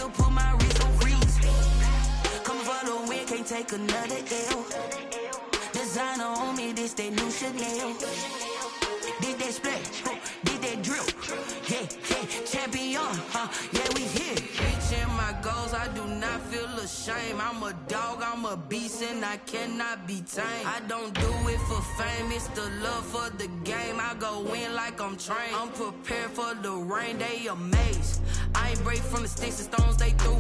to put my wrist on freeze. Coming for the win, can't take another L. Designer on me, this that new Chanel. Did that splash, did that drill. Yeah, champion, yeah, we here. Reaching my goals, I do not feel ashamed. I'm a dog, I'm a beast, and I cannot be tamed. I don't do it for fame, it's the love for the game. I go in like I'm trained. I'm prepared for the rain, they amazed. I ain't break from the sticks and stones they threw.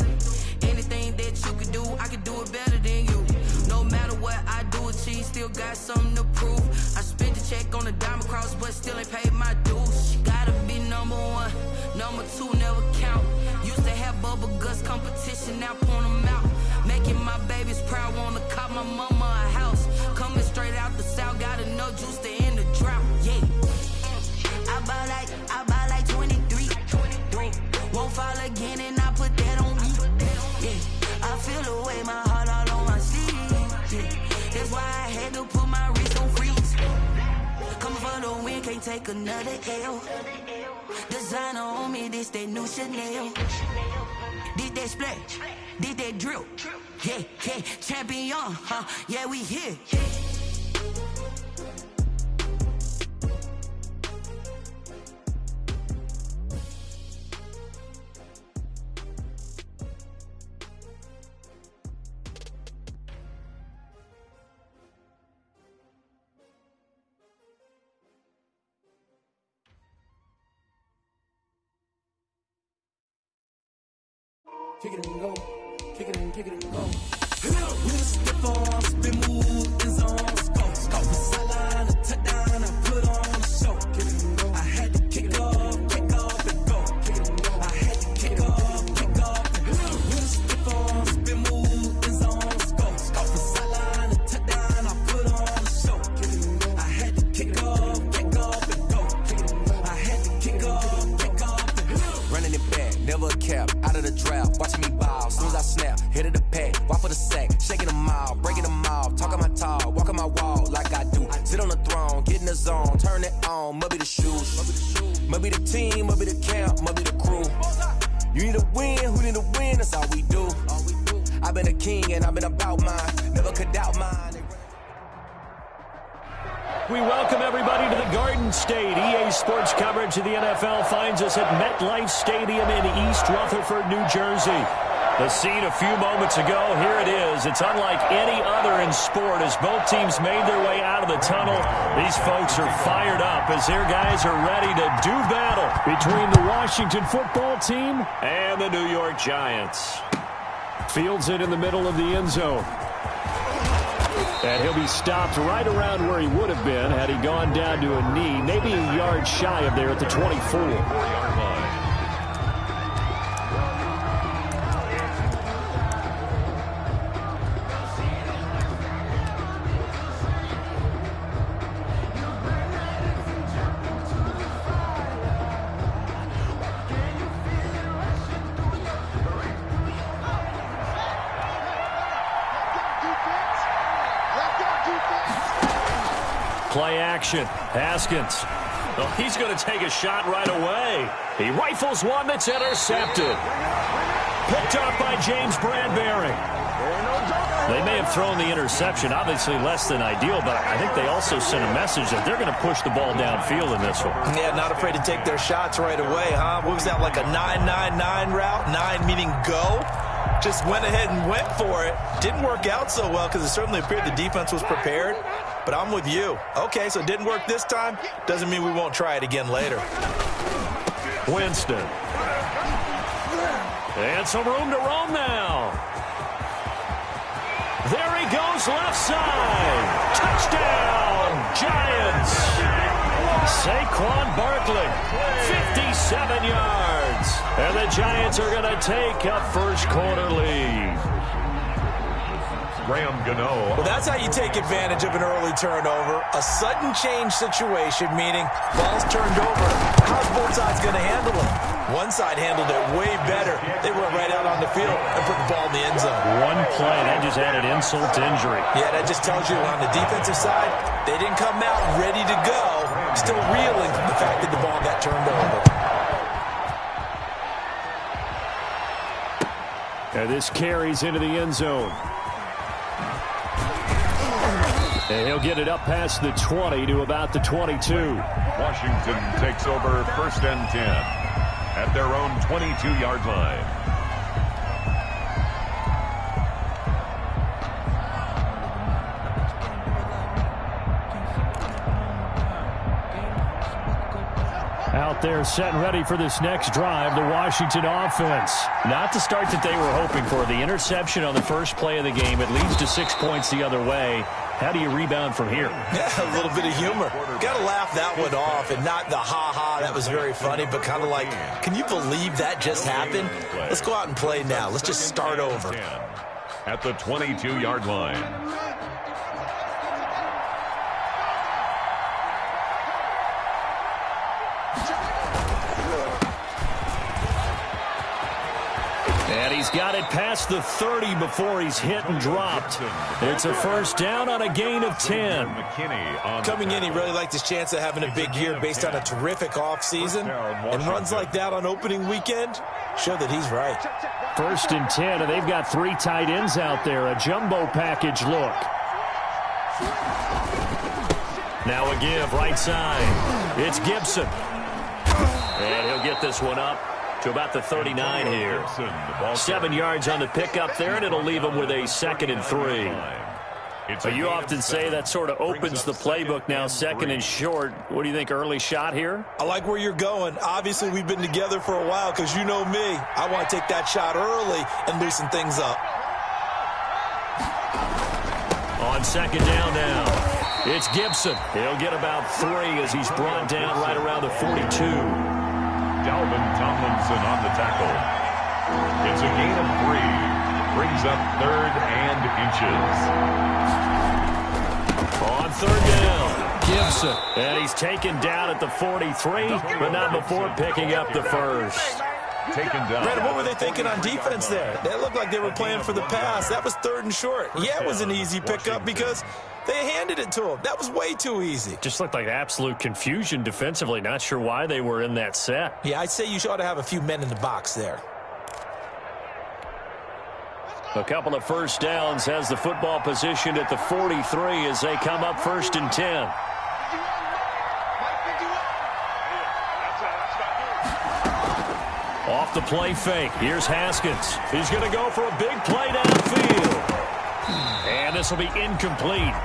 Anything that you can do, I can do it better than you. No matter what I do, achieve, still got something to prove. I spent the check on the diamond cross, but still ain't paid my dues. She gotta be number one, number two never count. Used to have bubble guts competition, now point them out. Making my babies proud, wanna cop my mama a house. Coming straight out the south, got enough juice to end the drought. Yeah, I buy like 23. Won't fall again, and I put that on me. Yeah, I feel the way, my heart all on my sleeve. Yeah, that's why I had to put my wrist on freeze. Coming for the win, can't take another L. Designer on me, this that new Chanel. Did that splash, did that drill. Yeah, champion, yeah, we here. Kick it and go, kick it and go. With a stiff arm, spin move, in zone, go. From the sideline to touchdown, I put on a show. Kick it and go. I had to kick off and go. Kick it and go. I had to kick off and go. With a stiff arm, spin move, in zone, go. From the sideline to touchdown, I put on a show. Kick it and go. I had to kick off and go. Kick it and go. I had to kick off and go. Running it back, never a cap, out of the draft, watching me ball, soon as I snap, hit of the pack, walk for the sack, shaking them all, breaking them off, talking my talk, walking my wall like I do, sit on the throne, get in the zone, turn it on, must be the shoes, must be the team, must be the camp, must be the crew, you need to win, who need to win, that's all we do, I've been a king and I've been about mine, never could doubt mine. We welcome everybody to the Garden State. EA Sports coverage of the NFL finds us at MetLife Stadium in East Rutherford, New Jersey. The scene a few moments ago, here it is. It's unlike any other in sport as both teams made their way out of the tunnel. These folks are fired up as their guys are ready to do battle between the Washington football team and the New York Giants. Fields it in the middle of the end zone. And he'll be stopped right around where he would have been had he gone down to a knee, maybe a yard shy of there at the 24. Play action. Haskins. Well, he's going to take a shot right away. He rifles one that's intercepted. Picked up by James Bradbury. They may have thrown the interception, obviously less than ideal, but I think they also sent a message that they're going to push the ball downfield in this one. Yeah, not afraid to take their shots right away, huh? What was that, like a 9-9-9 route? 9 meaning go? Just went ahead and went for it. Didn't work out so well because it certainly appeared the defense was prepared. But I'm with you. Okay, so it didn't work this time. Doesn't mean we won't try it again later. Winston. And some room to roam now. There he goes left side. Touchdown, Giants. Saquon Barkley, 57 yards. And the Giants are going to take a first quarter lead. Graham Gano. Well, that's how you take advantage of an early turnover. A sudden change situation, meaning ball's turned over. How's both sides going to handle it? One side handled it way better. They went right out on the field and put the ball in the end zone. One play, that just added insult to injury. Yeah, that just tells you on the defensive side, they didn't come out ready to go. Still reeling from the fact that the ball got turned over. And this carries into the end zone. And he'll get it up past the 20 to about the 22. Washington takes over 1st and 10 at their own 22-yard line. Out there set and ready for this next drive, the Washington offense. Not the start that they were hoping for. The interception on the first play of the game. It leads to 6 points the other way. How do you rebound from here? Yeah, a little bit of humor. Got to laugh that one off, and not the ha-ha, that was very funny, but kind of like, can you believe that just happened? Let's go out and play now. Let's just start over. At the 22-yard line. And he's got it past the 30 before he's hit and dropped. It's a first down on a gain of 10. Coming in, he really liked his chance of having a big year based on a terrific offseason. And runs like that on opening weekend show that he's right. 1st and 10, and they've got 3 tight ends out there. A jumbo package look. Now a give, right side. It's Gibson. And he'll get this one up to about the 39 here. 7 yards on the pickup there, and it'll leave him with a 2nd and 3. But you often say that sort of opens the playbook now, 2nd and short. What do you think, early shot here? I like where you're going. Obviously, we've been together for a while because you know me. I want to take that shot early and loosen things up. On 2nd down now, it's Gibson. He'll get about 3 as he's brought down right around the 42. Dalvin Tomlinson on the tackle. It's a gain of 3. Brings up 3rd and inches. On 3rd down, Gibson. And he's taken down at the 43, but not before picking up the first. Taken down. Brandon, what were they thinking on defense there? They looked like they were playing for the pass. That was 3rd and short. Yeah, it was an easy pickup because they handed it to him. That was way too easy. Just looked like absolute confusion defensively. Not sure why they were in that set. Yeah, I'd say you ought to have a few men in the box there. A couple of first downs has the football positioned at the 43 as they come up 1st and 10. Off the play fake. Here's Haskins. He's going to go for a big play downfield. And this will be incomplete.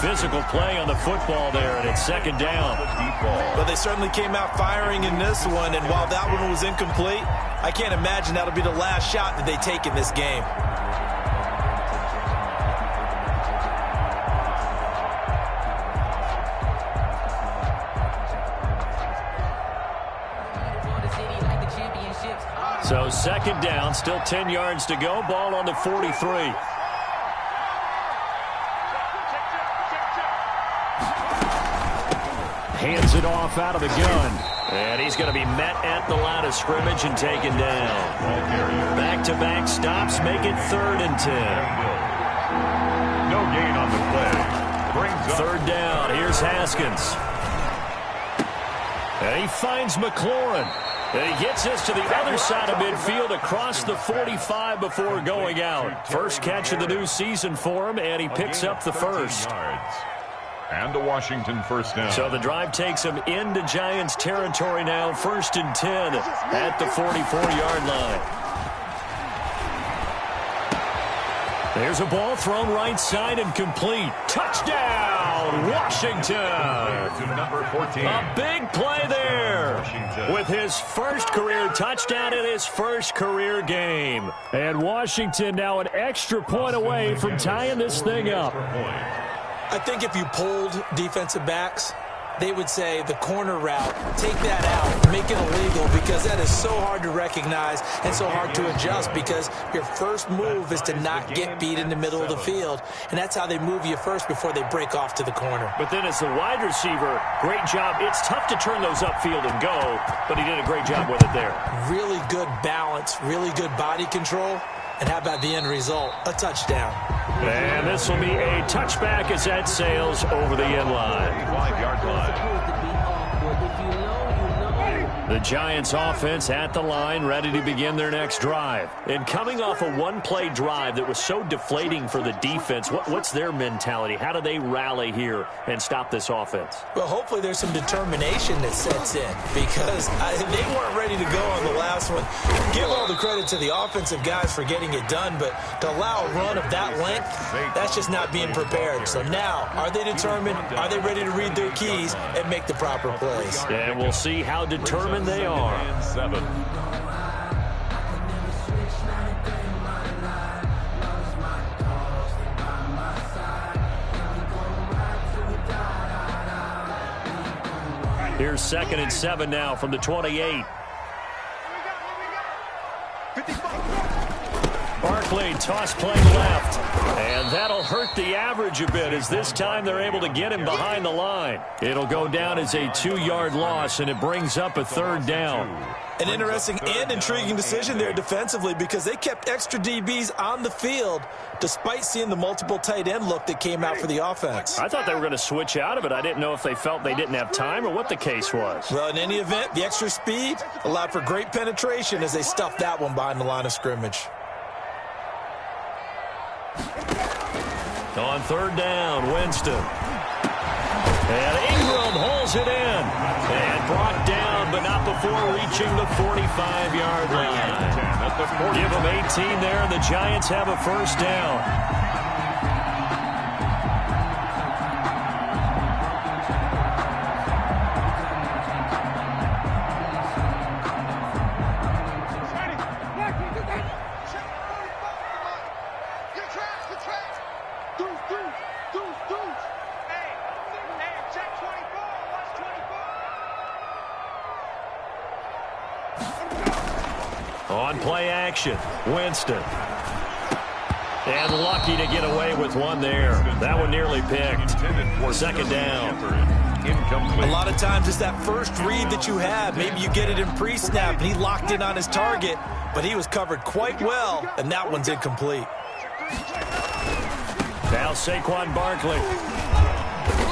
Physical play on the football there, and it's 2nd down. But they certainly came out firing in this one, and while that one was incomplete, I can't imagine that'll be the last shot that they take in this game. So 2nd down, still 10 yards to go. Ball on the 43. Hands it off out of the gun. And he's going to be met at the line of scrimmage and taken down. Back-to-back stops make it 3rd and 10. No gain on the play. Brings up 3rd down. Here's Haskins. And he finds McLaurin. And he gets this to the other side of midfield across the 45 before going out. First catch of the new season for him, and he picks up the first. And a Washington first down. So the drive takes him into Giants territory now, 1st and 10 at the 44-yard line. There's a ball thrown right side and complete. Touchdown, Washington. To number 14. A big play there with his first career touchdown in his first career game. And Washington now an extra point away from tying this thing up. I think if you polled defensive backs, they would say the corner route, take that out, make it illegal, because that is so hard to recognize and so hard to adjust, because your first move is to not get beat in the middle of the field, and that's how they move you first before they break off to the corner. But then as the wide receiver, great job. It's tough to turn those upfield and go, but he did a great job with it there. Really good balance, really good body control, and how about the end result? A touchdown. And this will be a touchback as that sails over the end line. 5-yard line. The Giants offense at the line, ready to begin their next drive. And coming off a one-play drive that was so deflating for the defense, what's their mentality? How do they rally here and stop this offense? Well, hopefully there's some determination that sets in because they weren't ready to go on the last one. Give all the credit to the offensive guys for getting it done, but to allow a run of that length, that's just not being prepared. So now, are they determined? Are they ready to read their keys and make the proper plays? And we'll see how determined they are. And 7. Here's 2nd and 7 now from the 28. Barkley, toss play left. And that'll hurt the average a bit as this time they're able to get him behind the line. It'll go down as a 2-yard loss, and it brings up a 3rd down. An interesting and intriguing decision there defensively because they kept extra DBs on the field despite seeing the multiple tight end look that came out for the offense. I thought they were going to switch out of it. I didn't know if they felt they didn't have time or what the case was. Well, in any event, the extra speed allowed for great penetration as they stuffed that one behind the line of scrimmage. On 3rd down, Winston. And Ingram holds it in. And brought down, but not before reaching the 45-yard line. Give them 18 there, and the Giants have a 1st down. On play action, Winston. And lucky to get away with one there. That one nearly picked. 2nd down. A lot of times it's that first read that you have. Maybe you get it in pre-snap, and he locked in on his target, but he was covered quite well, and that one's incomplete. Now Saquon Barkley.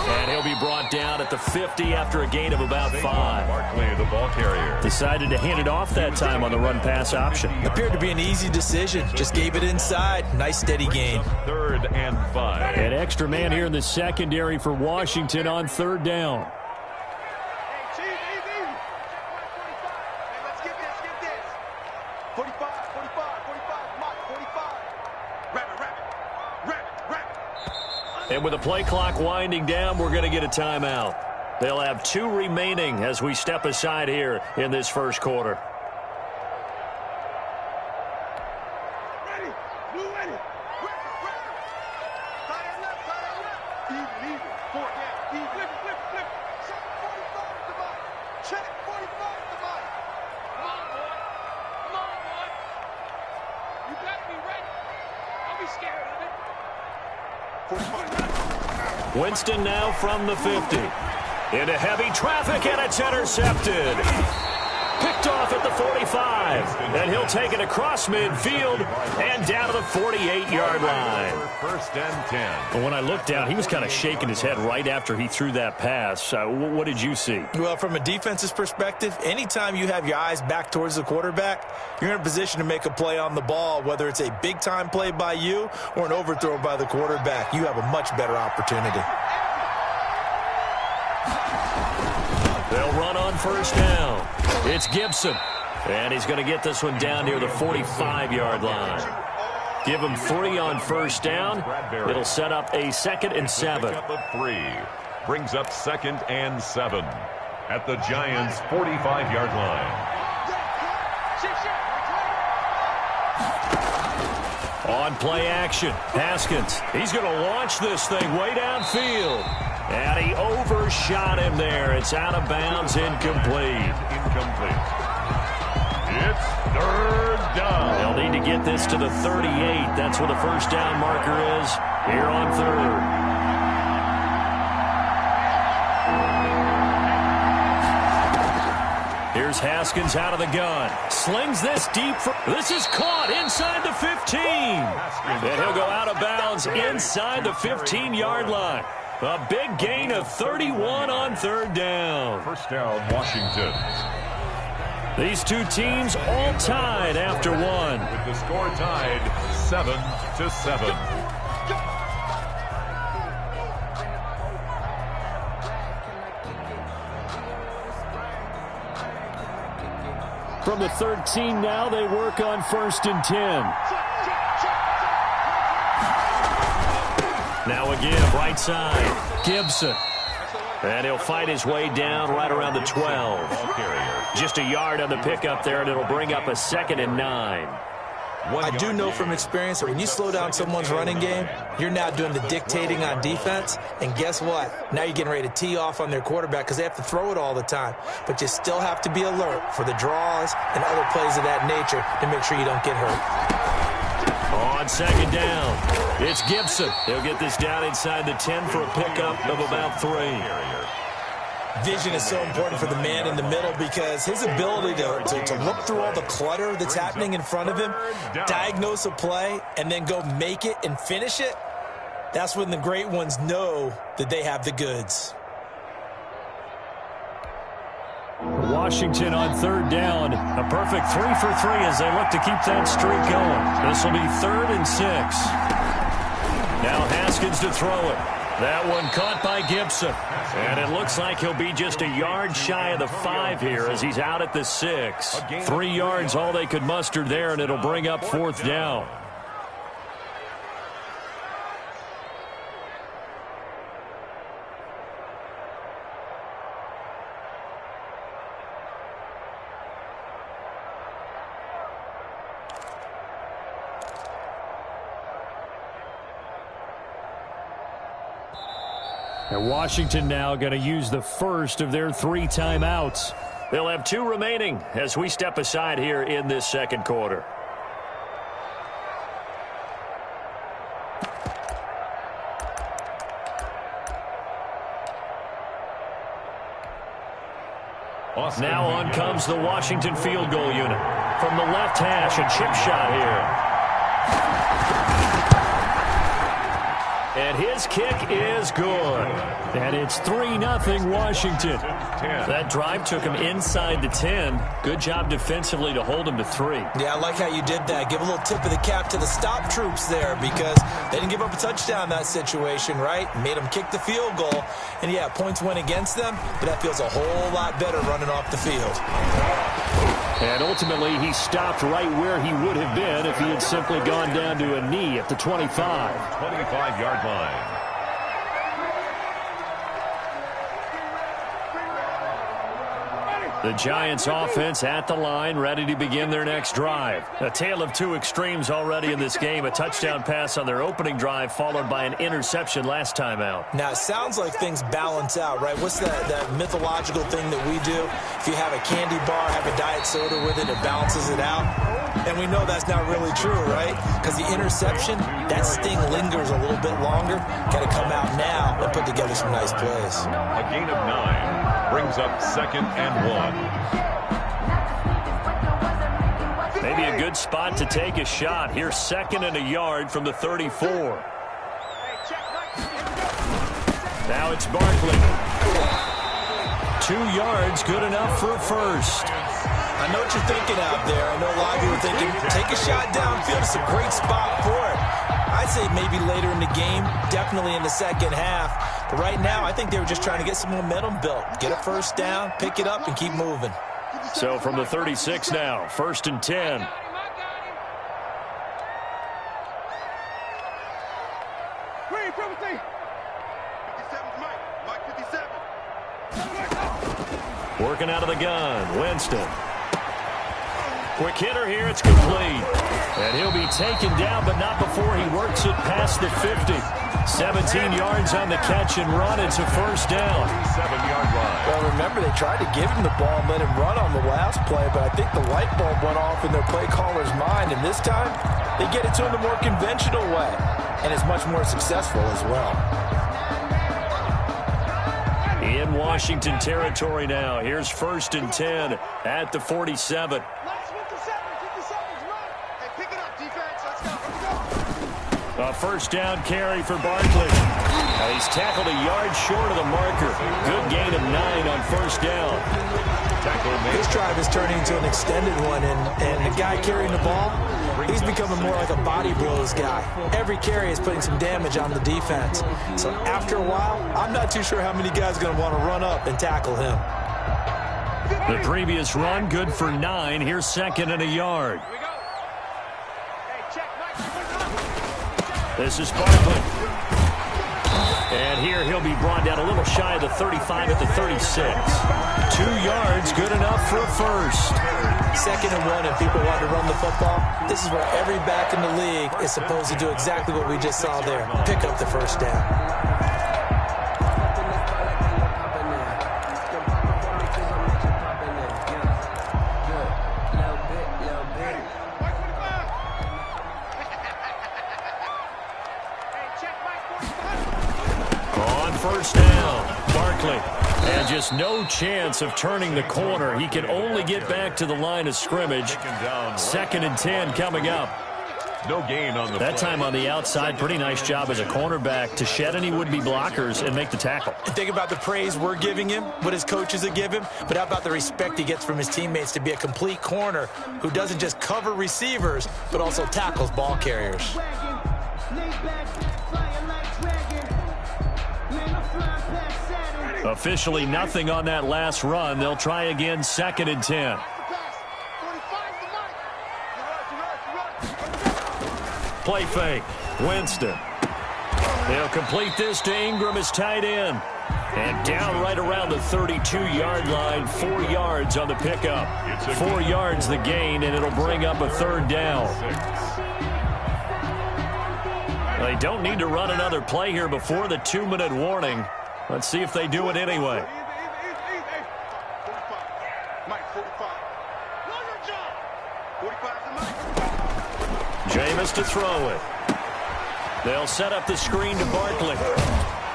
And he'll be brought down at the 50 after a gain of about 5. Barkley, the ball carrier. Decided to hand it off that time on the run-pass option. Appeared to be an easy decision. Just gave it inside. Nice steady gain. 3rd and 5. An extra man here in the secondary for Washington on 3rd down. And with the play clock winding down, we're going to get a timeout. They'll have 2 remaining as we step aside here in this 1st quarter. Winston now from the 50. Into heavy traffic, and it's intercepted. Picked off at the 45. And he'll take it across midfield and down to the 48-yard line. 1st and 10. But when I looked down, he was kind of shaking his head right after he threw that pass. What did you see? Well, from a defense's perspective, anytime you have your eyes back towards the quarterback, you're in a position to make a play on the ball, whether it's a big-time play by you or an overthrow by the quarterback. You have a much better opportunity. They'll run on 1st down. It's Gibson. And he's going to get this one down near the 45-yard line. Give him 3 on 1st down. It'll set up a 2nd and 7. Up a 3. Brings up 2nd and 7 at the Giants' 45-yard line. On play action, Haskins. He's going to launch this thing way downfield. And he overshot him there. It's out of bounds, incomplete. It's 3rd down. They'll need to get this to the 38. That's where the 1st down marker is here on 3rd. Here's Haskins out of the gun. Slings this deep. This is caught inside the 15. And he'll go out of bounds inside the 15-yard line. A big gain of 31 on 3rd down. 1st down, Washington. These two teams all tied after one. With the score tied 7-7. From the 13 now, they work on 1st and 10. Now again, right side, Gibson. And he'll fight his way down right around the 12. Just a yard on the pickup there, and it'll bring up a 2nd and 9. I do know from experience that when you slow down someone's running game, you're now doing the dictating on defense. And guess what? Now you're getting ready to tee off on their quarterback because they have to throw it all the time. But you still have to be alert for the draws and other plays of that nature to make sure you don't get hurt. On 2nd down, it's Gibson. He'll get this down inside the 10 for a pickup of about 3. Vision is so important for the man in the middle because his ability to look through all the clutter that's happening in front of him, diagnose a play, and then go make it and finish it, that's when the great ones know that they have the goods. Washington on 3rd down. A perfect 3 for 3 as they look to keep that streak going. This will be 3rd and 6. Now Haskins to throw it. That one caught by Gibson. And it looks like he'll be just a yard shy of the 5 here as he's out at the 6. 3 yards all they could muster there, and it'll bring up 4th down. And Washington now going to use the first of their 3 timeouts. They'll have 2 remaining as we step aside here in this 2nd quarter. Now on comes the Washington field goal unit. From the left hash, a chip shot here. And his kick is good. And it's 3-0 Washington. That drive took him inside the 10. Good job defensively to hold him to 3. Yeah, I like how you did that. Give a little tip of the cap to the stop troops there because they didn't give up a touchdown in that situation, right? Made them kick the field goal. And, yeah, points went against them, but that feels a whole lot better running off the field. And ultimately, he stopped right where he would have been if he had simply gone down to a knee at the 25. 25-yard line. The Giants offense at the line, ready to begin their next drive. A tale of 2 extremes already in this game. A touchdown pass on their opening drive, followed by an interception last time out. Now, it sounds like things balance out, right? What's that mythological thing that we do? If you have a candy bar, have a diet soda with it, it balances it out. And we know that's not really true, right? Because the interception, that sting lingers a little bit longer. Got to come out now and put together some nice plays. A gain of 9 brings up 2nd and 1. Maybe a good spot to take a shot. Here's 2nd and a yard from the 34. Now it's Barkley. 2 yards, good enough for a first. I know what you're thinking out there. I know a lot of you are thinking, take a shot downfield. It's a great spot for it. I'd say maybe later in the game, definitely in the 2nd half. But right now, I think they were just trying to get some momentum built. Get a first down, pick it up, and keep moving. So from the 36 now, 1st and 10. Working out of the gun, Winston. Quick hitter here, it's complete. And he'll be taken down, but not before he works it past the 50. 17 yards on the catch and run. It's a first down. 7-yard line. Well, remember, they tried to give him the ball and let him run on the last play, but I think the light bulb went off in their play caller's mind, and this time they get it to him the more conventional way, and it's much more successful as well. In Washington territory now. Here's 1st and 10 at the 47. A first down carry for Barkley. He's tackled a yard short of the marker. Good gain of 9 on 1st down. This drive is turning into an extended one, and the guy carrying the ball, he's becoming more like a body blows guy. Every carry is putting some damage on the defense. So after a while, I'm not too sure how many guys are going to want to run up and tackle him. The previous run, good for 9. Here's second and a yard. This is Barkley. And here he'll be brought down a little shy of the 35 at the 36. 2 yards, good enough for a first. 2nd and 1, and people want to run the football. This is where every back in the league is supposed to do exactly what we just saw there. Pick up the first down. First down, Barkley. And just no chance of turning the corner. He can only get back to the line of scrimmage. 2nd and 10 coming up. No gain on the that time on the outside. Pretty nice job as a cornerback to shed any would-be blockers and make the tackle. Think about the praise we're giving him, what his coaches have given him, but how about the respect he gets from his teammates to be a complete corner who doesn't just cover receivers, but also tackles ball carriers. Officially nothing on that last run. They'll try again, 2nd and 10. Play fake. Winston. They'll complete this to Ingram as tight end. And down right around the 32-yard line. 4 yards on the pickup. 4 yards the gain, and it'll bring up a 3rd down. They don't need to run another play here before the 2-minute warning. Let's see if they do it anyway. Jameis to throw it. They'll set up the screen to Barkley.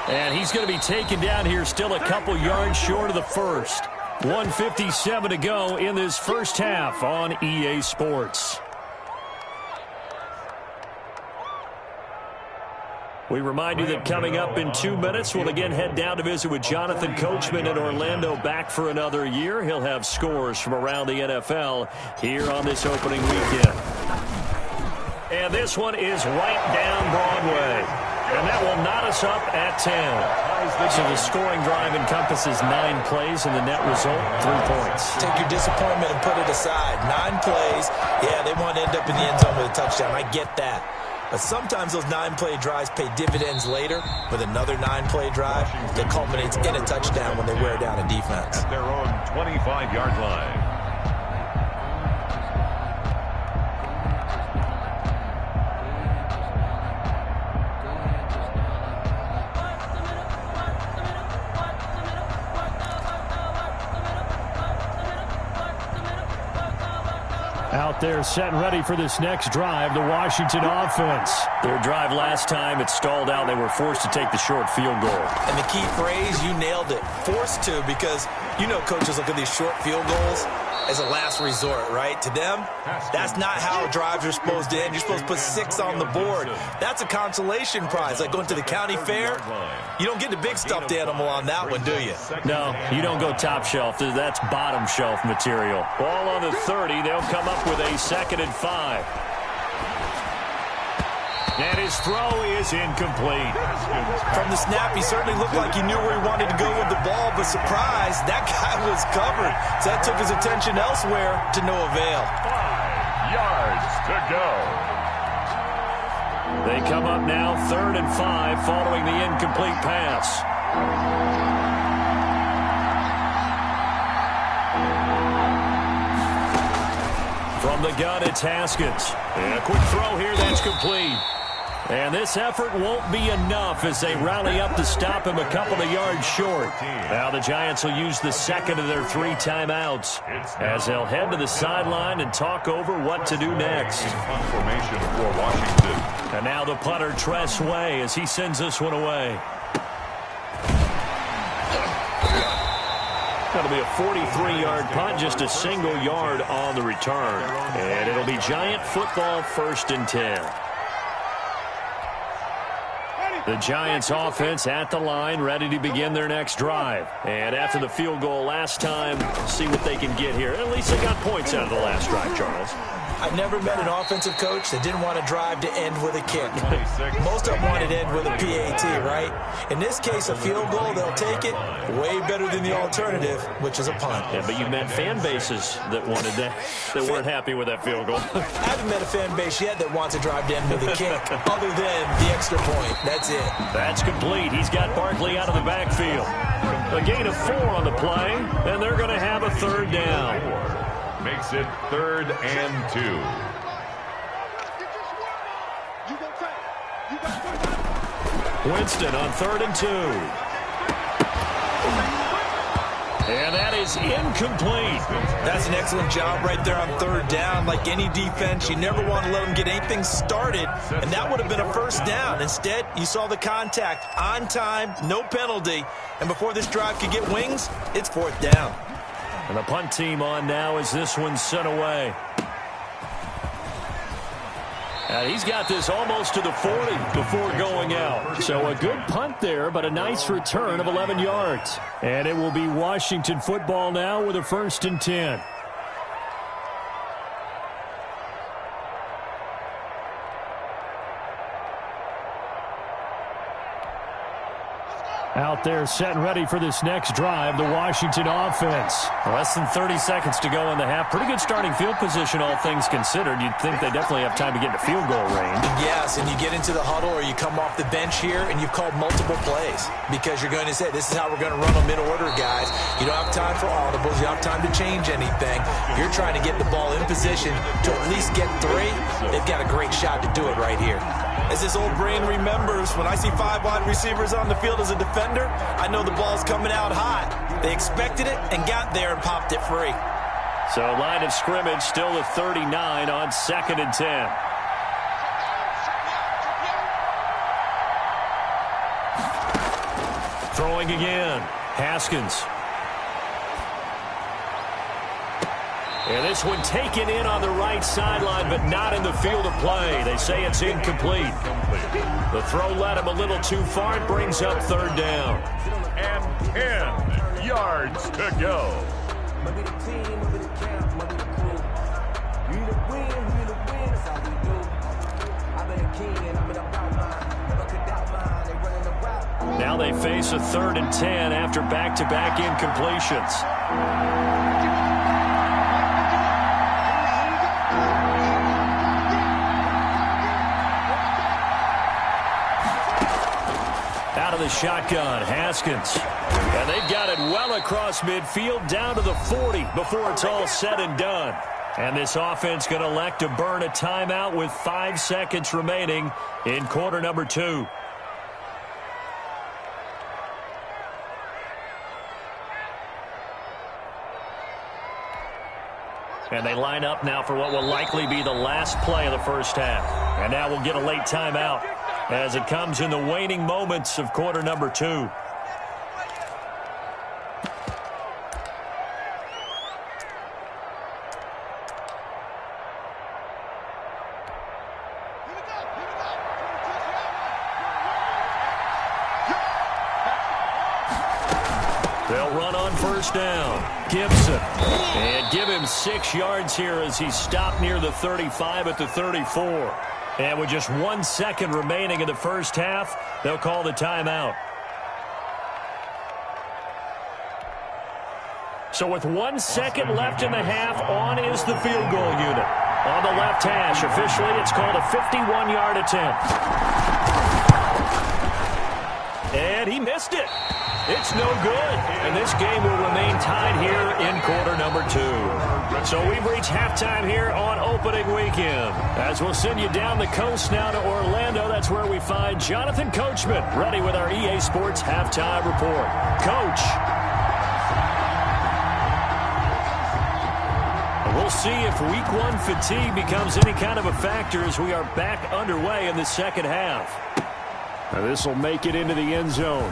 And he's going to be taken down here, still a couple yards short of the first. 1:57 to go in this first half on EA Sports. We remind you that coming up in 2 minutes, we'll again head down to visit with Jonathan Coachman in Orlando, back for another year. He'll have scores from around the NFL here on this opening weekend. And this one is right down Broadway. And that will knot us up at 10. So the scoring drive encompasses 9 plays, and the net result, 3 points. Take your disappointment and put it aside. 9 plays. Yeah, they want to end up in the end zone with a touchdown. I get that. But sometimes those 9-play drives pay dividends later with another 9-play drive that culminates in a touchdown when they wear down a defense. At their own 25-yard line. Out there set and ready for this next drive, the Washington offense. Their drive last time, it stalled out. They were forced to take the short field goal. And the key phrase, you nailed it. Forced to, because you know coaches look at these short field goals as a last resort, right? To them, that's not how drives are supposed to end. You're supposed to put 6 on the board. That's a consolation prize, like going to the county fair. You don't get the big stuffed animal on that one, do you? No, you don't go top shelf. That's bottom shelf material. Ball on the 30. They'll come up with a 2nd and 5. And his throw is incomplete. From the snap, he certainly looked like he knew where he wanted to go with the ball, but surprise, that guy was covered. So that took his attention elsewhere to no avail. 5 yards to go. They come up now, 3rd and 5, following the incomplete pass. From the gun, it's Haskins. And a quick throw here, that's complete. And this effort won't be enough as they rally up to stop him a couple of yards short. Now the Giants will use the 2nd of their 3 timeouts as they'll head to the sideline and talk over what to do next. Formation for Washington. And now the punter, Tress Way, as he sends this one away. That'll be a 43-yard punt, just a single yard on the return. And it'll be Giant football, 1st and 10. The Giants offense at the line, ready to begin their next drive. And after the field goal last time, see what they can get here. At least they got points out of the last drive, Charles. I've never met an offensive coach that didn't want to drive to end with a kick. Most of them wanted to end with a PAT, right? In this case, a field goal, they'll take it. Way better than the alternative, which is a punt. Yeah, but you met fan bases that wanted that, that weren't happy with that field goal. I haven't met a fan base yet that wants to drive to end with a kick, other than the extra point. That's it. That's complete. He's got Barkley out of the backfield. A gain of 4 on the play, and they're going to have a third down. Makes it 3rd and 2. Winston on 3rd and 2. And that is incomplete. That's an excellent job right there on 3rd down. Like any defense, you never want to let them get anything started, and that would have been a first down. Instead, you saw the contact on time, no penalty, and before this drive could get wings, it's 4th down. And the punt team on now as this one's sent away. And he's got this almost to the 40 before going out. So a good punt there, but a nice return of 11 yards. And it will be Washington football now with a 1st and 10. Out there set and ready for this next drive, the Washington offense. Less than 30 seconds to go in the half. Pretty good starting field position, all things considered. You'd think they definitely have time to get into field goal range. Yes, and you get into the huddle or you come off the bench here and you've called multiple plays because you're going to say, this is how we're going to run them in order, guys. You don't have time for audibles. You don't have time to change anything. You're trying to get the ball in position to at least get 3. They've got a great shot to do it right here. As this old brain remembers, when I see 5 wide receivers on the field as a defender, I know the ball's coming out hot. They expected it and got there and popped it free. So line of scrimmage still at 39 on 2nd and 10. Throwing again. Haskins. And this one taken in on the right sideline, but not in the field of play. They say it's incomplete. The throw led him a little too far. It brings up 3rd down. And 10 yards to go. Now they face a 3rd and 10 after back-to-back incompletions. Out of the shotgun, Haskins. And they've got it well across midfield down to the 40 before it's all said and done. And this offense going to elect to burn a timeout with 5 seconds remaining in quarter number 2. And they line up now for what will likely be the last play of the first half. And now we'll get a late timeout as it comes in the waning moments of quarter number 2. They'll run on first down. Gibson. And give him 6 yards here as he stopped near the 35 at the 34. And with just 1 second remaining in the first half, they'll call the timeout. So with 1 second left in the half, on is the field goal unit. On the left hash, officially it's called a 51-yard attempt. And he missed it. It's no good, and this game will remain tied here in quarter number 2. So we've reached halftime here on opening weekend. As we'll send you down the coast now to Orlando, that's where we find Jonathan Coachman, ready with our EA Sports halftime report. Coach. We'll see if week 1 fatigue becomes any kind of a factor as we are back underway in the second half. Now this will make it into the end zone.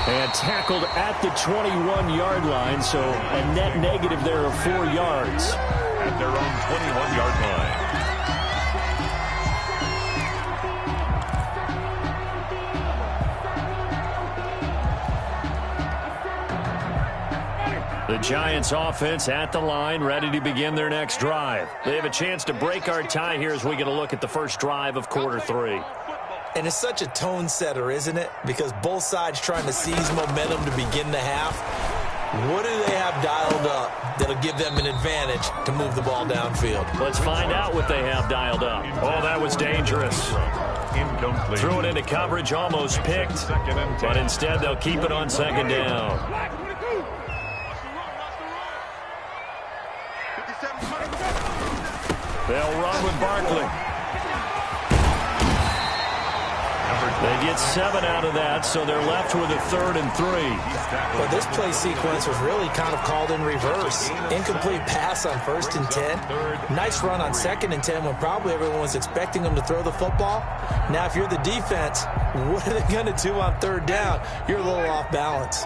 And tackled at the 21-yard line, so a net negative there of 4 yards. At their own 21-yard line. The Giants offense at the line, ready to begin their next drive. They have a chance to break our tie here as we get a look at the first drive of quarter 3. And it's such a tone setter, isn't it? Because both sides trying to seize momentum to begin the half. What do they have dialed up that'll give them an advantage to move the ball downfield? Let's find out what they have dialed up. Oh, that was dangerous. Incomplete. Threw it into coverage, almost picked. But instead, they'll keep it on second down. They'll run with Barkley. They get 7 out of that, so they're left with a 3rd and 3. Well, this play sequence was really kind of called in reverse. Incomplete pass on 1st and 10. Nice run on 2nd and 10 when probably everyone was expecting them to throw the football. Now, if you're the defense, what are they going to do on 3rd down? You're a little off balance.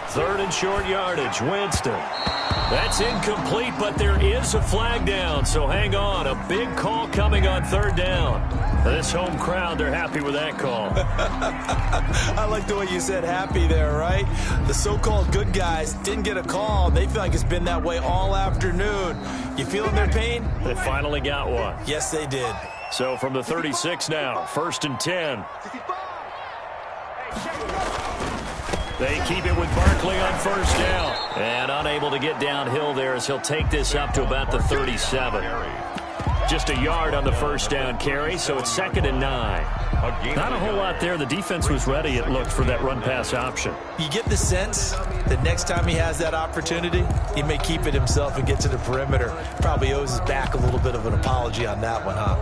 Third and short yardage, Winston. That's incomplete, but there is a flag down, so hang on. A big call coming on 3rd down. This home crowd, they're happy with that call. I like the way you said happy there, right? The so-called good guys didn't get a call. They feel like it's been that way all afternoon. You feeling their pain? They finally got one. Yes, they did. So from the 36 now, 1st and 10. They keep it with Barkley on 1st down. And unable to get downhill there as he'll take this up to about the 37. Just a yard on the 1st down carry, so it's 2nd and 9. Not a whole lot there. The defense was ready, it looked, for that run-pass option. You get the sense that next time he has that opportunity, he may keep it himself and get to the perimeter. Probably owes his back a little bit of an apology on that one, huh?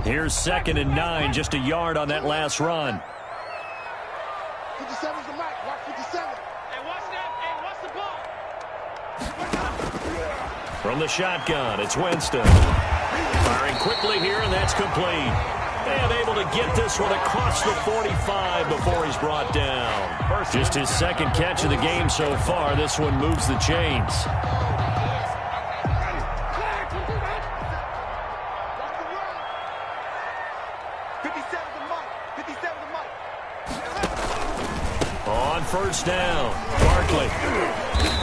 Here's 2nd and 9, just a yard on that last run. 57's the mic. Watch 57. Hey, watch that. Hey, watch the ball. From the shotgun, it's Winston. Firing quickly here, and that's complete. And able to get this one across the 45 before he's brought down. Just his 2nd catch of the game so far. This one moves the chains. On 1st down, Barkley.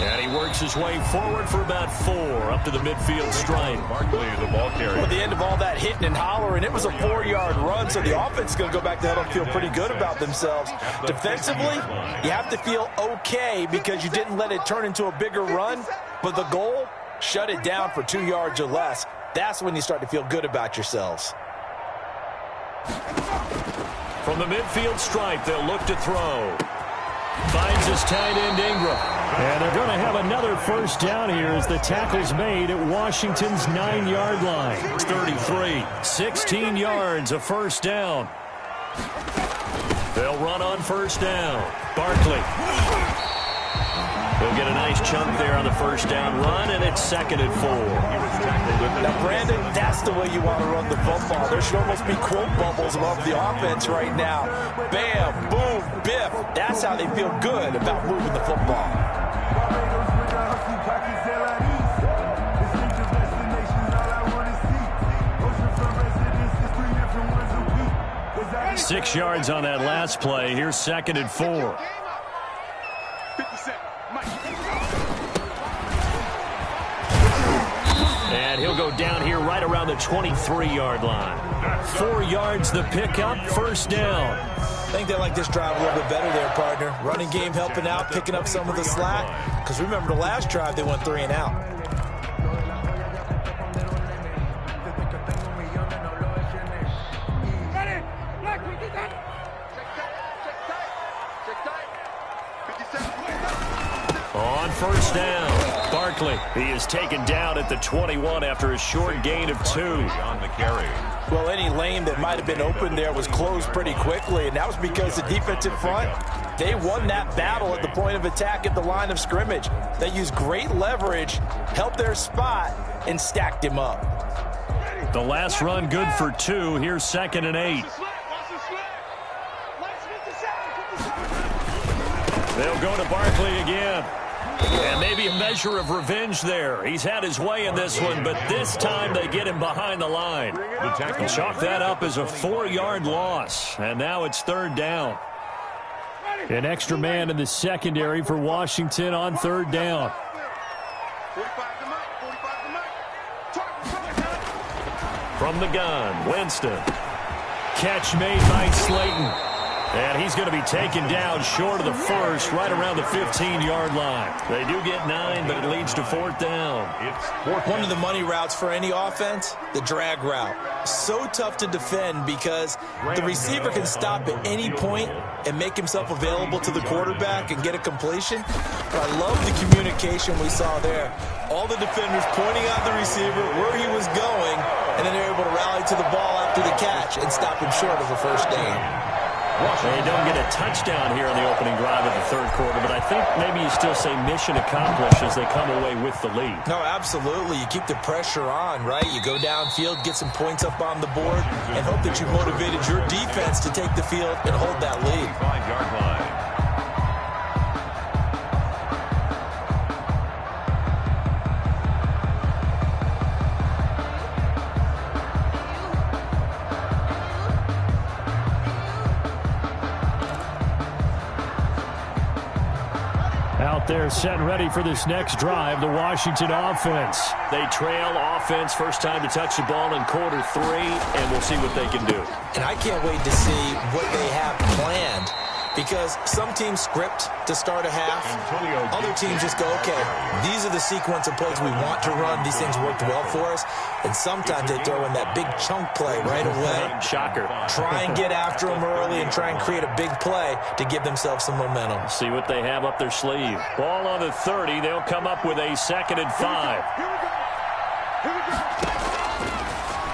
And he works his way forward for about 4 up to the midfield stripe. Barkley, the ball carrier. At the end of all that hitting and hollering, it was a 4-yard run, so the offense is going to go back to huddle and feel pretty good about themselves. Defensively, you have to feel okay because you didn't let it turn into a bigger run, but the goal, shut it down for 2 yards or less. That's when you start to feel good about yourselves. From the midfield stripe, they'll look to throw. Finds his tight end, Ingram. And they're going to have another 1st down here as the tackle's made at Washington's 9-yard line. It's 33, 16 yards, a 1st down. They'll run on 1st down. Barkley. He'll get a nice chunk there on the 1st down run, and it's 2nd and 4. Now, Brandon, that's the way you want to run the football. There should almost be quote bubbles above the offense right now. Bam, boom, biff. That's how they feel good about moving the football. Hey, 6 yards on that last play. Here's 2nd and 4. 57. And he'll go down here right around the 23-yard line. 4 yards the pickup, 1st down. I think they like this drive a little bit better there, partner. Running game helping out, picking up some of the slack. Because remember the last drive, they went 3 and out. On 1st down, Barkley. He is taken down at the 21 after a short gain of 2. On the carry. Well, any lane that might have been open there was closed pretty quickly, and that was because the defensive front, they won that battle at the point of attack at the line of scrimmage. They used great leverage, helped their spot, and stacked him up. The last run good for 2. Here's 2nd and 8. They'll go to Barkley again. And maybe a measure of revenge there. He's had his way in this one, but this time they get him behind the line. Chalk that up as a 4-yard loss, and now it's 3rd down. An extra man in the secondary for Washington on 3rd down. From the gun, Winston. Catch made by Slayton. And he's going to be taken down short of the first, right around the 15-yard line. They do get 9, but it leads to 4th down. One of the money routes for any offense, the drag route. So tough to defend because the receiver can stop at any point and make himself available to the quarterback and get a completion. But I love the communication we saw there. All the defenders pointing out the receiver, where he was going, and then they're able to rally to the ball after the catch and stop him short of a first down. They don't get a touchdown here on the opening drive of the 3rd quarter, but I think maybe you still say mission accomplished as they come away with the lead. No, absolutely. You keep the pressure on, right? You go downfield, get some points up on the board, and hope that you motivated your defense to take the field and hold that lead. 5-yard line. Out there set and ready for this next drive, the Washington offense. They trail offense, first time to touch the ball in quarter 3, and we'll see what they can do. And I can't wait to see what they have planned, because some teams script to start a half. Other teams just go, okay, these are the sequence of plays we want to run. These things worked well for us. And sometimes they throw in that big chunk play right away. Shocker. Try and get after them early and try and create a big play to give themselves some momentum. See what they have up their sleeve. Ball on the 30. They'll come up with a 2nd and 5.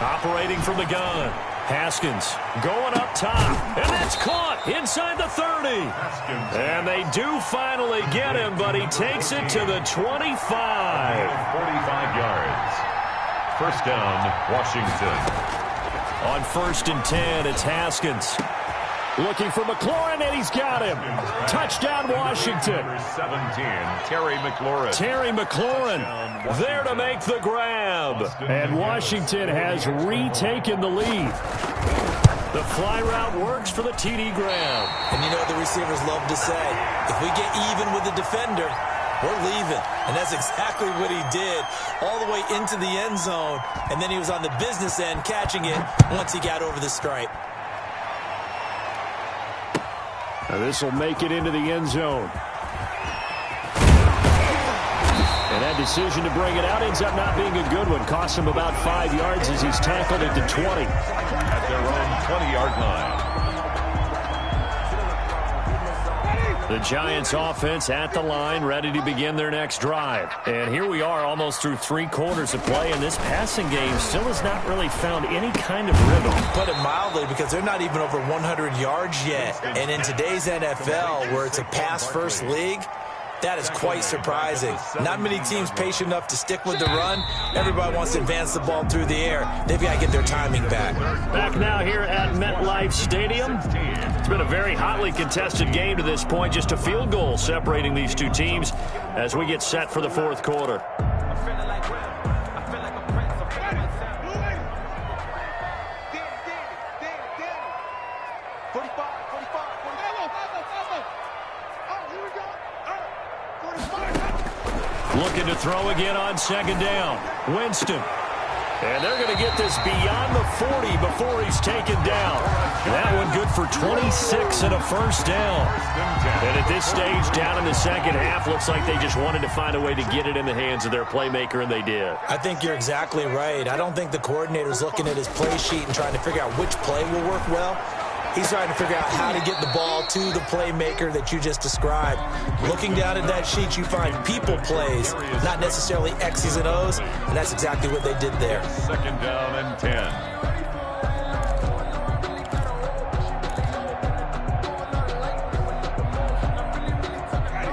Operating from the gun. Haskins going up top, and that's caught inside the 30. And they do finally get him, but he takes it to the 25. 45 yards. First down, Washington. On 1st and 10, it's Haskins. Looking for McLaurin, and he's got him. Touchdown, Washington. Number 17, Terry McLaurin. Terry McLaurin there to make the grab. And Washington has retaken the lead. The fly route works for the TD grab. And you know the receivers love to say, if we get even with the defender, we're leaving. And that's exactly what he did, all the way into the end zone. And then he was on the business end catching it once he got over the stripe. Now this will make it into the end zone. And that decision to bring it out ends up not being a good one. Costs him about 5 yards as he's tackled at the 20. At their own 20-yard line. The Giants offense at the line, ready to begin their next drive. And here we are almost through 3 quarters of play, and this passing game still has not really found any kind of rhythm. Put it mildly, because they're not even over 100 yards yet. And in today's NFL, where it's a pass-first league, that is quite surprising. Not many teams patient enough to stick with the run. Everybody wants to advance the ball through the air. They've got to get their timing back. Back now here at MetLife Stadium. It's been a very hotly contested game to this point. Just a field goal separating these two teams as we get set for the 4th quarter. Looking to throw again on 2nd down. Winston. And they're going to get this beyond the 40 before he's taken down. That one good for 26 and a first down. And at this stage, down in the second half, looks like they just wanted to find a way to get it in the hands of their playmaker, and they did. I think you're exactly right. I don't think the coordinator's looking at his play sheet and trying to figure out which play will work well. He's trying to figure out how to get the ball to the playmaker that you just described. Looking down at that sheet, you find people plays, not necessarily X's and O's, and that's exactly what they did there. 2nd down and 10.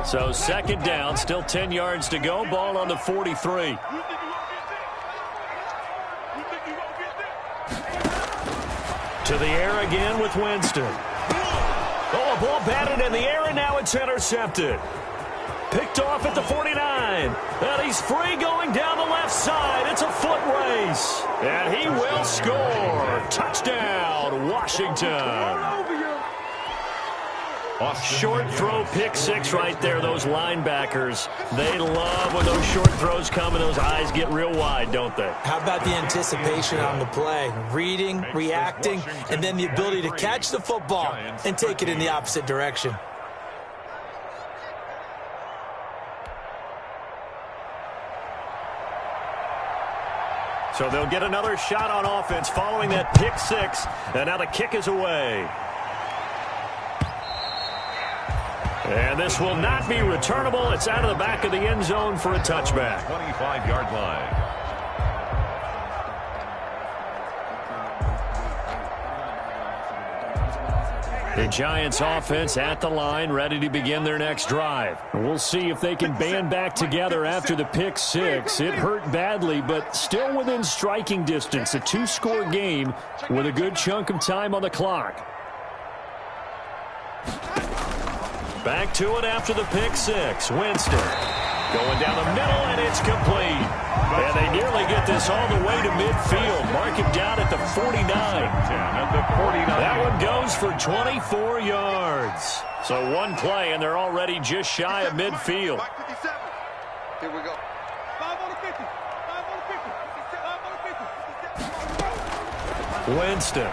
So 2nd down, still 10 yards to go. Ball on the 43. To the air again with Winston. Oh, a ball batted in the air, and now it's intercepted. Picked off at the 49. And he's free going down the left side. It's a foot race. And he will score. Touchdown, Washington. Short throw, pick six right there, those linebackers. They love when those short throws come and those eyes get real wide, don't they? How about the anticipation on the play? Reading, reacting, and then the ability to catch the football and take it in the opposite direction. So they'll get another shot on offense following that pick six, and now the kick is away. And this will not be returnable. It's out of the back of the end zone for a touchback. 25-yard line. The Giants offense at the line, ready to begin their next drive. We'll see if they can band back together after the pick six. It hurt badly, but still within striking distance. A two-score game with a good chunk of time on the clock. Back to it after the pick six. Winston going down the middle, and it's complete. And they nearly get this all the way to midfield. Mark him down at the 49. At the 49. That one goes for 24 yards. So one play, and they're already just shy of midfield. Here we go. 5 on the 50. 5 on the 50. 5 on the 50. Winston.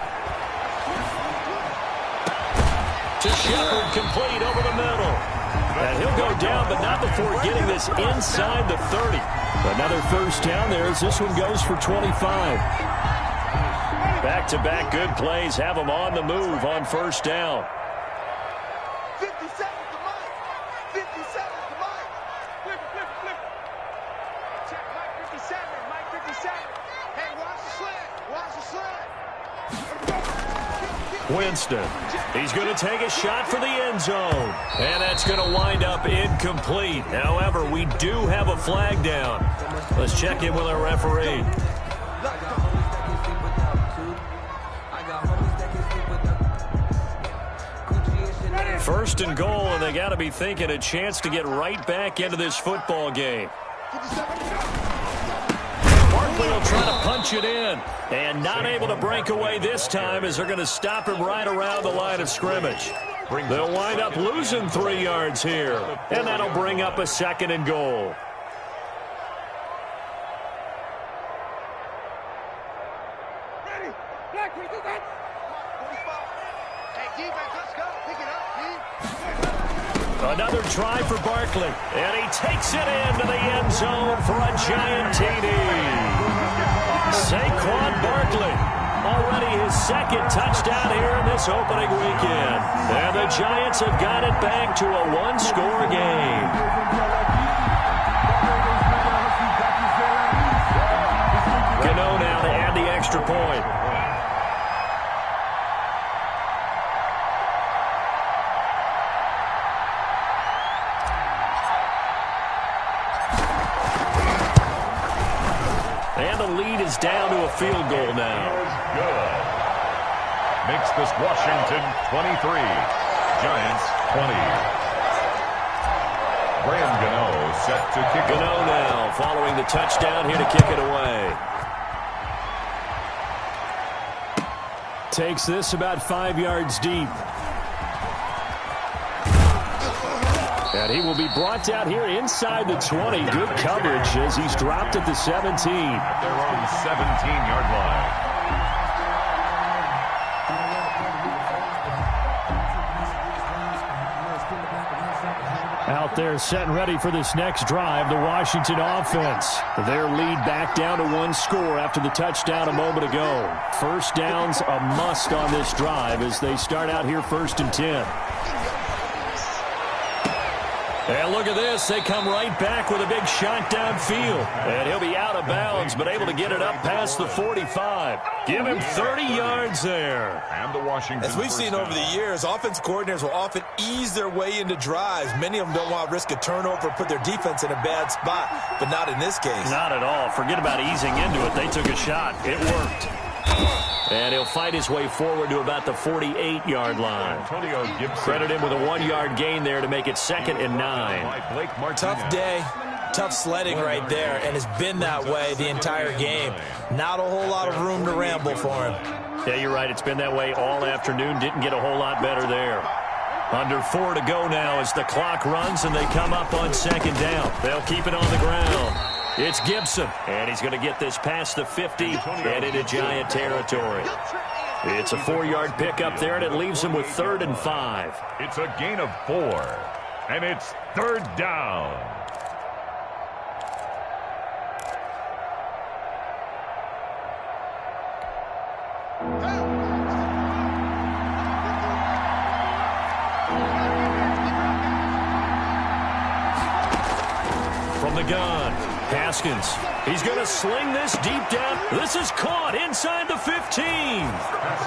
To Shepard, complete over the middle. And he'll go down, but not before getting this inside the 30. Another first down there as this one goes for 25. Back-to-back good plays have them on the move on first down. 57 to Mike. 57 to Mike. Flip. Check Mike 57. Mike 57. Hey, watch the sled. Watch the sled. Winston. He's going to take a shot for the end zone. And that's going to wind up incomplete. However, we do have a flag down. Let's check in with our referee. First and goal, and they got to be thinking a chance to get right back into this football game. Barkley will try to punch it in, and not able to break away this time as they're going to stop him right around the line of scrimmage. They'll wind up losing 3 yards here, and that'll bring up a second and goal. Ready. Black, we do that. 45. Hey, defense, let's go. Pick it up, D. Another try for Barkley, and he takes it into the end zone for a giant TD. Saquon Barkley, already his second touchdown here in this opening weekend. And the Giants have got it back to a one-score game. Gano now to add the extra point. And the lead is down to a field goal now. Good. Makes this Washington 23, Giants 20. Graham Gano set to kick it. Gano now following the touchdown here to kick it away. Takes this about 5 yards deep. And he will be brought down here inside the 20. Good coverage as he's dropped at the 17. At their own 17-yard line. Out there set and ready for this next drive, the Washington offense. Their lead back down to one score after the touchdown a moment ago. First down's a must on this drive as they start out here 1st and 10. And look at this. They come right back with a big shot downfield. And he'll be out of bounds, but able to get it up past the 45. Give him 30 yards there. And the Washington. As we've seen over the years, offense coordinators will often ease their way into drives. Many of them don't want to risk a turnover or put their defense in a bad spot, but not in this case. Not at all. Forget about easing into it. They took a shot. It worked. And he'll fight his way forward to about the 48-yard line. Credit him with a 1-yard gain there to make it 2nd and 9. Tough day. Tough sledding right there, and it's been that way the entire game. Not a whole lot of room to ramble for him. Yeah, you're right. It's been that way all afternoon. Didn't get a whole lot better there. Under 4 to go now as the clock runs and they come up on 2nd down. They'll keep it on the ground. It's Gibson, and he's going to get this past the 50 and into Giant territory. It's a 4-yard pickup there, and it leaves him with 3rd and 5. It's a gain of 4, and it's 3rd down. From the gun, Haskins. He's going to sling this deep down. This is caught inside the 15.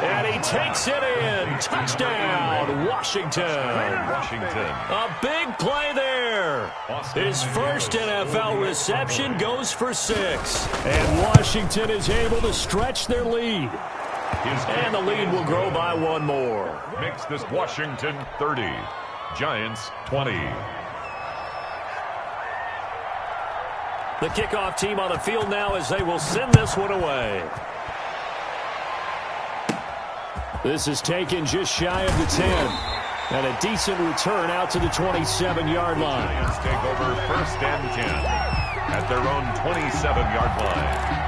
And he takes it in. Touchdown, Washington. A big play there. His first NFL reception goes for 6. And Washington is able to stretch their lead. And the lead will grow by 1 more. Makes this Washington 30. Giants 20. The kickoff team on the field now as they will send this one away. This is taken just shy of the 10. And a decent return out to the 27-yard line. Giants take over 1st and 10 at their own 27-yard line.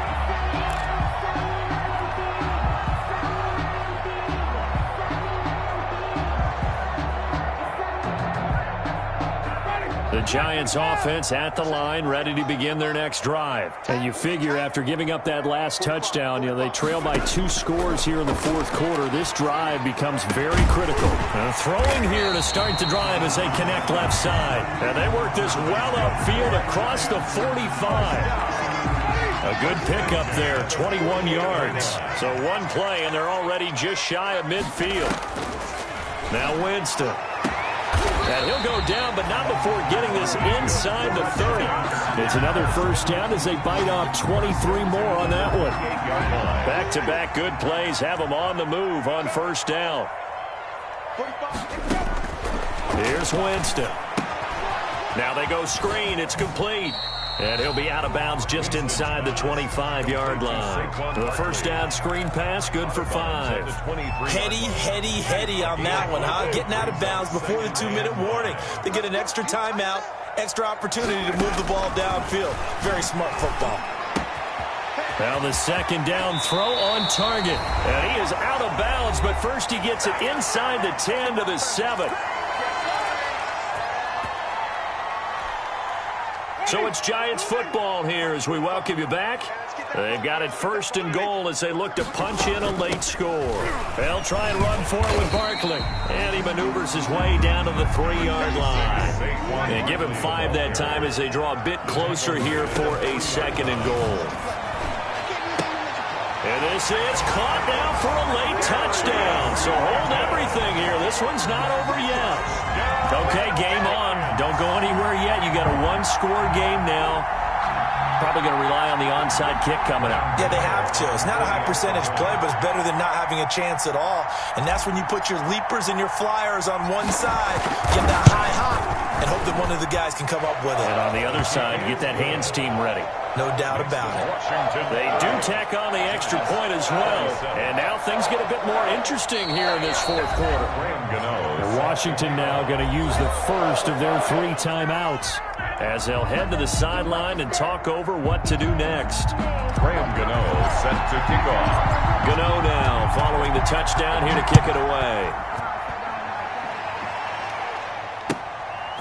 The Giants offense at the line, ready to begin their next drive. And you figure after giving up that last touchdown, they trail by 2 scores here in the 4th quarter. This drive becomes very critical. Throwing here to start the drive as they connect left side. And they work this well upfield across the 45. A good pickup there, 21 yards. So 1 play, and they're already just shy of midfield. Now Winston. And he'll go down, but not before getting this inside the 30. It's another 1st down as they bite off 23 more on that one. Back-to-back good plays have them on the move on 1st down. Here's Winston. Now they go screen. It's complete. And he'll be out of bounds just inside the 25-yard line. The 1st down screen pass, good for 5. Heady on that one, huh? Getting out of bounds before the 2-minute warning. They get an extra timeout, extra opportunity to move the ball downfield. Very smart football. Now the 2nd down throw on target. And he is out of bounds, but first he gets it inside the 10 to the 7. So it's Giants football here as we welcome you back. They've got it 1st and goal as they look to punch in a late score. They'll try and run for it with Barkley. And he maneuvers his way down to the 3-yard line. They give him 5 that time as they draw a bit closer here for a 2nd and goal. And this is caught now for a late touchdown. So hold everything here. This one's not over yet. Okay, game on. Don't go anywhere yet. You got a 1-score game now. Probably going to rely on the onside kick coming up. Yeah, they have to. It's not a high percentage play, but it's better than not having a chance at all. And that's when you put your leapers and your flyers on one side, get that high hop, and hope that one of the guys can come up with it. And on the other side, get that hands team ready. No doubt about it. They do tack on the extra point as well. And now things get a bit more interesting here in this 4th quarter. Washington now going to use the first of their 3 timeouts as they'll head to the sideline and talk over what to do next. Graham Gano set to kick off. Gano now following the touchdown here to kick it away.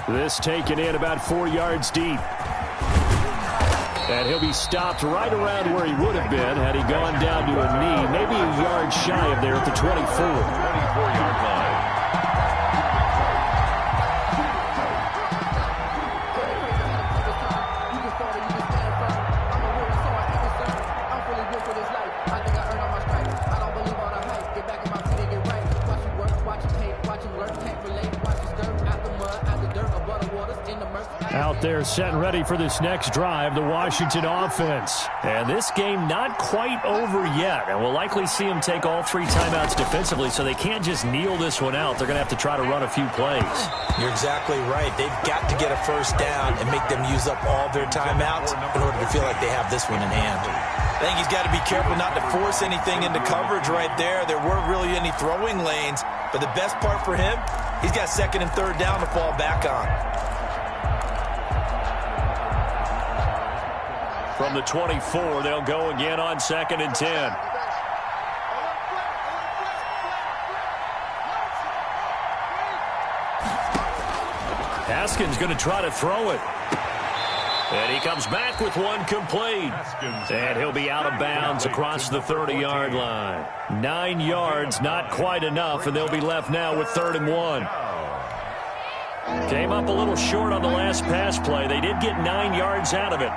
This taken in about 4 yards deep. And he'll be stopped right around where he would have been had he gone down to a knee, maybe a yard shy of there at the 24. 24-yard line. out there set and ready for this next drive, the Washington offense. And this game not quite over yet, and we'll likely see them take all 3 timeouts defensively, so they can't just kneel this one out. They're going to have to try to run a few plays. You're exactly right. They've got to get a first down and make them use up all their timeouts in order to feel like they have this one in hand. I think he's got to be careful not to force anything into coverage right there. There weren't really any throwing lanes, but the best part for him, he's got 2nd and 3rd down to fall back on. From the 24, they'll go again on 2nd and 10. Haskins going to try to throw it. And he comes back with one complete. And he'll be out of bounds across the 30-yard line. 9 yards, not quite enough, and they'll be left now with 3rd and 1. Came up a little short on the last pass play. They did get 9 yards out of it,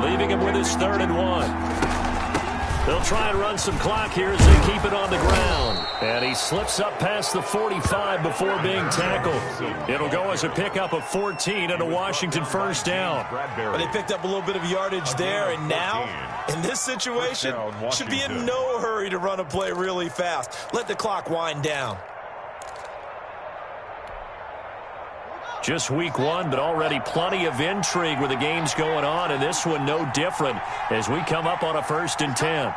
leaving him with his 3rd and 1. They'll try and run some clock here as they keep it on the ground. And he slips up past the 45 before being tackled. It'll go as a pickup of 14 and a Washington first down. Well, they picked up a little bit of yardage there, and now, in this situation, should be in no hurry to run a play really fast. Let the clock wind down. Just week 1, but already plenty of intrigue with the games going on, and this one no different as we come up on a 1st and 10.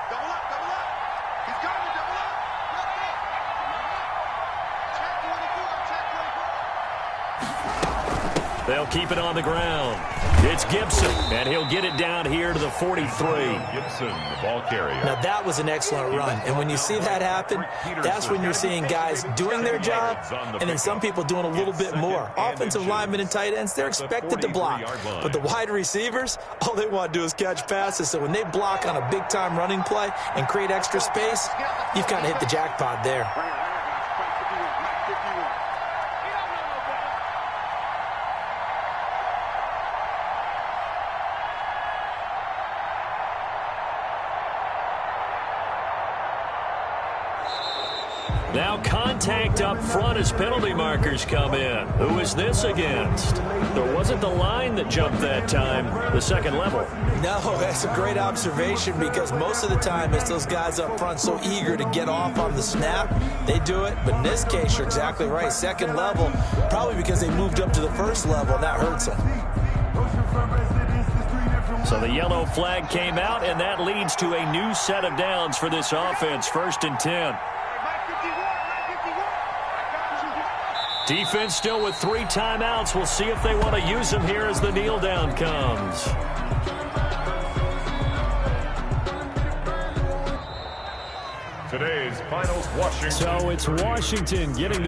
They'll keep it on the ground. It's Gibson, and he'll get it down here to the 43. Gibson, the ball carrier. Now, that was an excellent run. And when you see that happen, that's when you're seeing guys doing their job and then some people doing a little bit more. Offensive linemen and tight ends, they're expected to block. But the wide receivers, all they want to do is catch passes. So when they block on a big-time running play and create extra space, you've kind of hit the jackpot there. Now contact up front as penalty markers come in. Who is this against? There wasn't the line that jumped that time, the 2nd level. No, that's a great observation because most of the time it's those guys up front so eager to get off on the snap. They do it, but in this case, you're exactly right. 2nd level, probably because they moved up to the 1st level, and that hurts them. So the yellow flag came out, and that leads to a new set of downs for this offense, 1st and 10. Defense still with 3 timeouts. We'll see if they want to use them here as the kneel down comes. Today's finals, Washington. So it's Washington getting